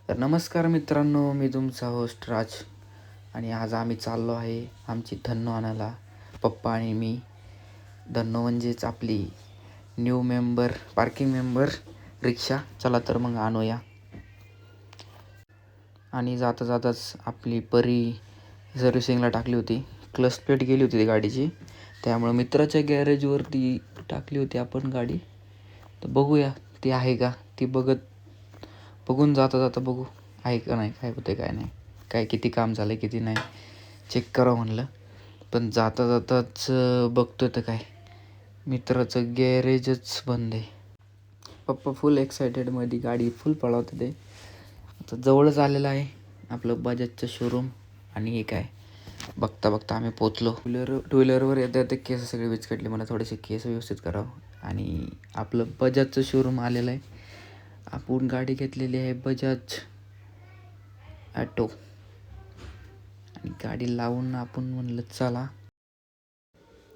तर नमस्कार मित्रांनो, मी तुमचा होस्ट राज आणि आज आम्ही चाललो आहे आमची धन्नो आणायला. पप्पा आणि मी. धन्नो म्हणजेच आपली न्यू मेंबर, पार्किंग मेंबर रिक्षा. चला तर मग आणूया. आणि जाता जाताच आपली परी सर्व्हिसिंगला टाकली होती. क्लच प्लेट गेली होती ती गाडीची, त्यामुळं मित्राच्या गॅरेजवरती टाकली होती आपण गाडी. तर बघूया ती आहे का, ती बघून जाता जाता बघू आहे का नाही, काय होतं काय नाही, काय किती काम झालं किती नाही चेक करावं म्हणलं. पण जाता जाताच बघतोय तर काय मित्राचं गॅरेजच बंद आहे. पप्पा फुल एक्सायटेडमध्ये गाडी फुल पळवतं ते. आता जवळच आलेलं आहे आपलं बजाजचं शोरूम. आणि हे काय बघता बघता आम्ही पोचलो. टू व्हीलरवर येता येते केस सगळे विचकटले, मला थोडेसे केस व्यवस्थित करावं. आणि आपलं बजाजचं शोरूम आलेलं आहे. आपण गाडी घेतलेली आहे बजाज ॲटो. आणि गाडी लावून आपण म्हणलं चला.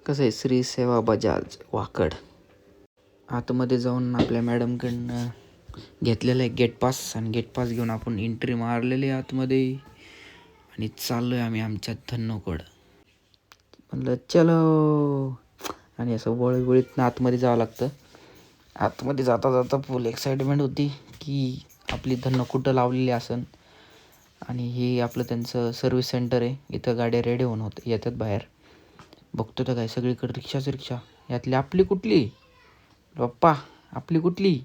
कसं आहे, श्री सेवा बजाज वाकड. आतमध्ये जाऊन आपल्या मॅडमकडनं घेतलेलं आहे गेट पास. आणि गेट पास घेऊन आपण एंट्री मारलेली आहे आतमध्ये. आणि चाललो आहे आम्ही आमच्या धन्नोकडं. म्हणलं चलो. आणि असं वळीतनं आतमध्ये जावं लागतं. आतमध्ये जाता जाता फुल एक्साइटमेंट होती की आपली धन्नो कुठं लावलेली असन. आणि हे आपलं त्यांचं सर्व्हिस सेंटर आहे. इथं गाड्या रेडी होऊन येतात बाहेर. बघतो तर काय सगळीकडे रिक्षा. यातली आपली कुठली पप्पा, आपली कुठली.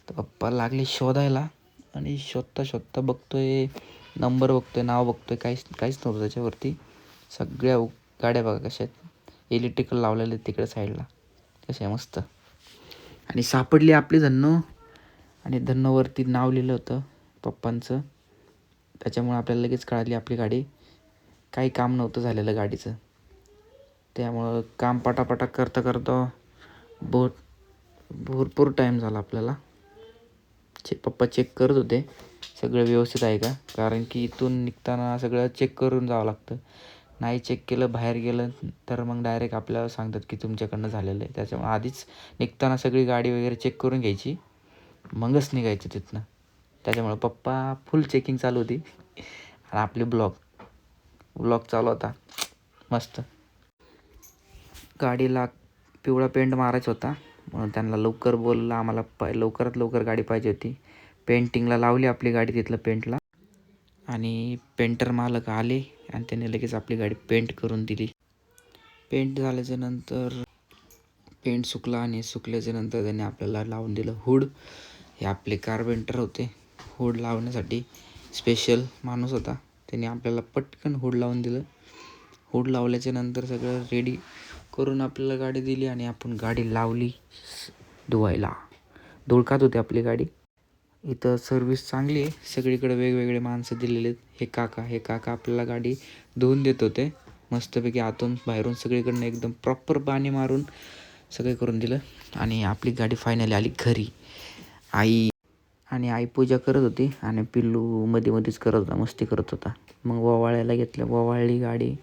तर पप्पा लागले शोधायला. आणि शोधता बघतोय, नंबर बघतोय, नाव बघतोय, काहीच नव्हतं त्याच्यावरती. सगळ्या गाड्या बघा कशा आहेत, इलेक्ट्रिकल लावलेले तिकडे साईडला, कशा आहे मस्त. आणि सापडली आपली धन्नो. आणि धन्नोवरती नाव लिहिलं होतं पप्पांचं. त्याच्यामुळे आपल्याला लगेच कळाली आपली गाडी. काही काम नव्हतं झालेलं गाडीचं, त्यामुळं काम पटापटा करता भरपूर टाईम झाला आपल्याला. पप्पा चेक करत होते सगळं व्यवस्थित आहे का, कारण की इथून निघताना सगळं चेक करून जावं लागतं. नाही चेक केलं, बाहेर गेलं तर मग डायरेक्ट आपल्याला सांगतात की तुमच्याकडनं झालेलं आहे. त्याच्यामुळे आधीच निघताना सगळी गाडी वगैरे चेक करून घ्यायची, मगच निघायचं तिथनं. त्याच्यामुळे पप्पा फुल चेकिंग चालू होती. आणि आपली ब्लॉग चालू होता मस्त. गाडीला पिवळा पेंट मारायचा होता, म्हणून त्यांना लवकर बोललं. आम्हाला लवकरात लवकर गाडी पाहिजे होती. पेंटिंगला लावली आपली गाडी तिथलं पेंटला. आणि पेंटर मालक आले आणि त्याने लगेच आपली गाडी पेंट करून दिली. पेंट झाल्याच्या नंतर पेंट सुकला आणि सुकल्याच्या नंतर त्याने आपल्याला लावून दिलं हुड. हे आपले कार्पेंटर होते. हुड लावण्यासाठी स्पेशल माणूस होता, त्याने आपल्याला पटकन हुड लावून दिलं. हुड लावल्याच्या नंतर सगळं रेडी करून आपल्याला गाडी दिली. आणि आपण गाडी लावली धुवायला. धुळकात होती आपली गाडी. इथं सर्व्हिस चांगली आहे, सगळीकडे वेगवेगळे माणसं दिलेले आहेत. हे काका आपल्याला गाडी धुवून देत होते मस्तपैकी, आतून बाहेरून सगळीकडनं एकदम प्रॉपर पाणी मारून सगळे करून दिलं. आणि आपली गाडी फायनली आली घरी. आई पूजा करत होती आणि पिल्लू मध्येच करत होता, मस्ती करत होता. मग ववाळायला घेतलं, ववाळली गाडी.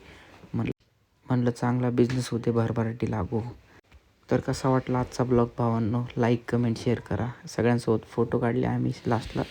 म्हणलं चांगला बिझनेस होते, भरभराटी लागू. तर कसा वाटला आजचा ब्लॉग भावांनो, लाईक कमेंट शेअर करा. सगळ्यांसोबत फोटो काढले आम्ही लास्टला.